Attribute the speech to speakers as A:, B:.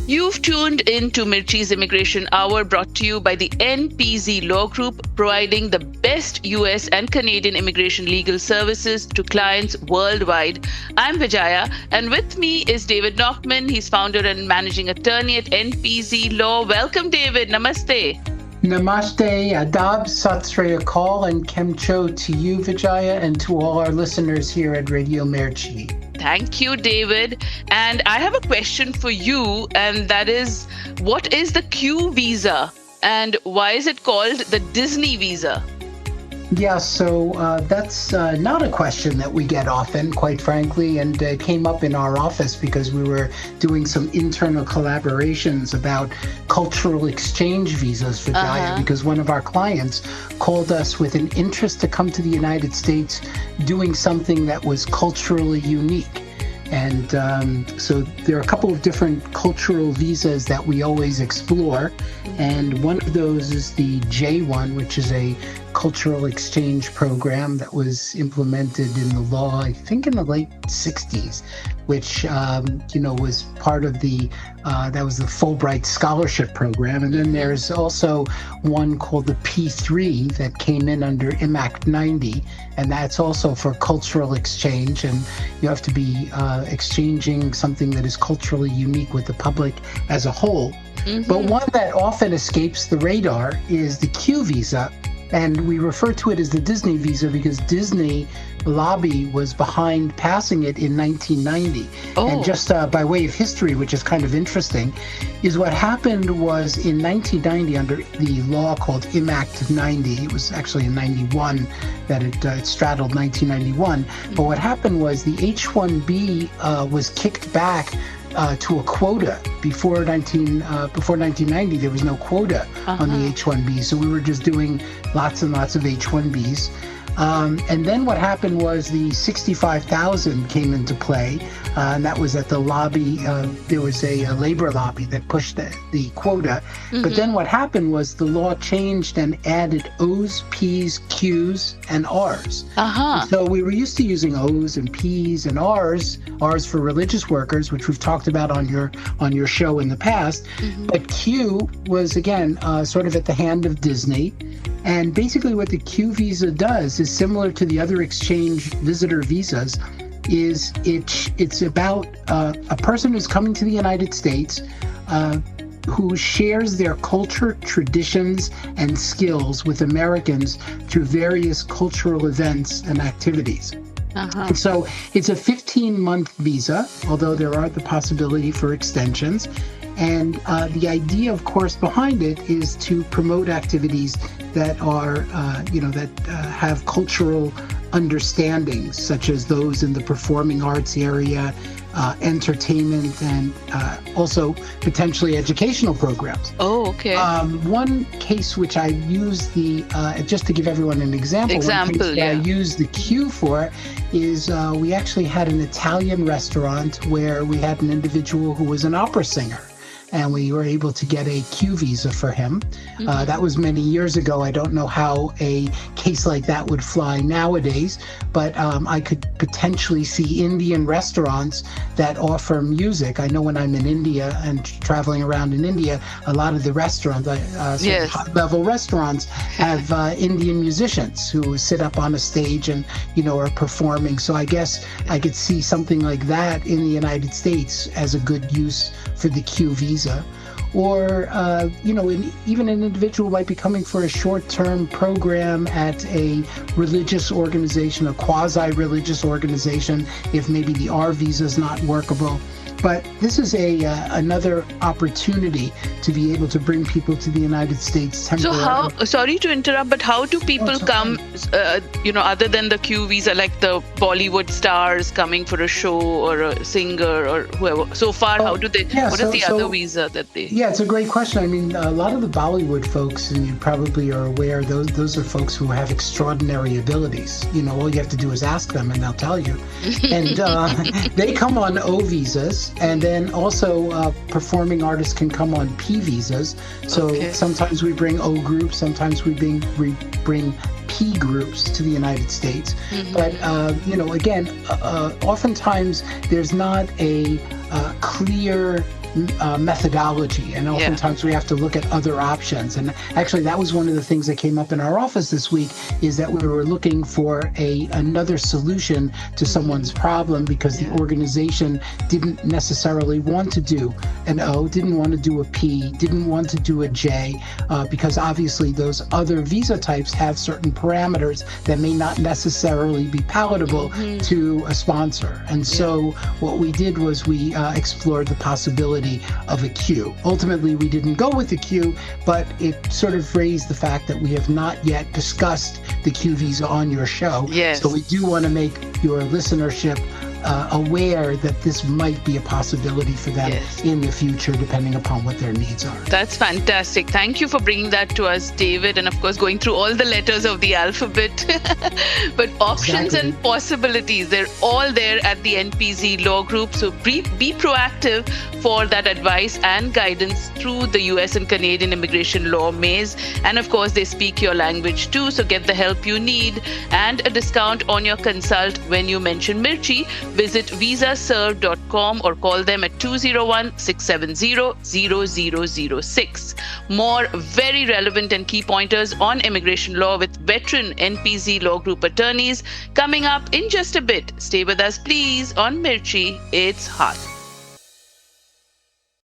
A: You've tuned in to Mirchi's Immigration Hour, brought to you by the NPZ Law Group, providing the best US and Canadian immigration legal services to clients worldwide. I'm Vijaya, and with me is David Nachman. He's founder and managing attorney at NPZ Law. Welcome, David. Namaste.
B: Namaste, Adab, Sat Sri Akal, and Kemcho to you, Vijaya, and to all our listeners here at Radio Mirchi.
A: Thank you, David. And I have a question for you, and that is, what is the Q visa and why is it called the Disney visa?
B: Yeah, so that's not a question that we get often, quite frankly, and it came up in our office because we were doing some internal collaborations about cultural exchange visas for Jaya, because one of our clients called us with an interest to come to the United States doing something that was culturally unique. And so there are a couple of different cultural visas that we always explore. And one of those is the J1, which is a cultural exchange program that was implemented in the law, I think in the late 60s, which, was part of that was the Fulbright Scholarship Program. And then there's also one called the P3 that came in under IMACT 90, and that's also for cultural exchange. And you have to be exchanging something that is culturally unique with the public as a whole. But one that often escapes the radar is the Q visa. And we refer to it as the Disney visa because Disney lobby was behind passing it in 1990. And just by way of history, which is kind of interesting, is what happened was in 1990 under the law called IMACT 90, it was actually in 91 that it straddled 1991. But what happened was the H-1B was kicked back to a quota. Before 1990, there was no quota on the H-1B, so we were just doing lots and lots of H-1Bs. And then what happened was the 65,000 came into play, and that was at the lobby. There was a labor lobby that pushed the quota. But then what happened was the law changed and added O's, P's, Q's, and R's. So we were used to using O's and P's and R's for religious workers, which we've talked about on your show in the past. But Q was, again, sort of at the hand of Disney. And basically what the Q visa does is similar to the other exchange visitor visas, is it's about a person who's coming to the United States who shares their culture, traditions, and skills with Americans through various cultural events and activities. And so it's a 15-month visa, although there are the possibility for extensions. And the idea, of course, behind it is to promote activities that are, have cultural understandings, such as those in the performing arts area, entertainment, and also potentially educational programs.
A: Oh, okay.
B: One case which I use just to give everyone an example, one case that I use the Q for is we actually had an Italian restaurant where we had an individual who was an opera singer. And we were able to get a Q visa for him. That was many years ago. I don't know how a case like that would fly nowadays, but I could potentially see Indian restaurants that offer music. I know when I'm in India and traveling around in India, a lot of the restaurants, high-level restaurants, have Indian musicians who sit up on a stage and, are performing. So I guess I could see something like that in the United States as a good use for the Q visa. Or, even an individual might be coming for a short-term program at a religious organization, a quasi-religious organization, if maybe the R visa is not workable. But this is another opportunity to be able to bring people to the United States temporarily.
A: So sorry to interrupt, but how do people come, other than the Q visa, like the Bollywood stars coming for a show or a singer or whoever? So far, how do they, what is the other visa that they?
B: Yeah, it's a great question. I mean, a lot of the Bollywood folks, and you probably are aware, those are folks who have extraordinary abilities. All you have to do is ask them and they'll tell you. And they come on O visas. And then also performing artists can come on P visas. So sometimes we bring O groups, sometimes we bring P groups to the United States. But, again, oftentimes there's not a clear methodology, and oftentimes we have to look at other options. And actually, that was one of the things that came up in our office this week, is that we were looking for another solution to someone's problem, because the organization didn't necessarily want to do an O, didn't want to do a P, didn't want to do a J, because obviously those other visa types have certain parameters that may not necessarily be palatable to a sponsor. And so what we did was we explored the possibility of a Q. Ultimately, we didn't go with the Q, but it sort of raised the fact that we have not yet discussed the Q visa on your show.
A: Yes.
B: So we do want to make your listenership aware that this might be a possibility for them in the future, depending upon what their needs are.
A: That's fantastic. Thank you for bringing that to us, David, and of course going through all the letters of the alphabet. But options and possibilities, they're all there at the NPZ Law Group. So be proactive for that advice and guidance through the US and Canadian immigration law maze. And of course, they speak your language too, so get the help you need and a discount on your consult when you mention Mirchi. Visit visaserve.com or call them at 201-670-0006. More very relevant and key pointers on immigration law with veteran NPZ Law Group attorneys coming up in just a bit. Stay with us, please, on Mirchi. It's hot.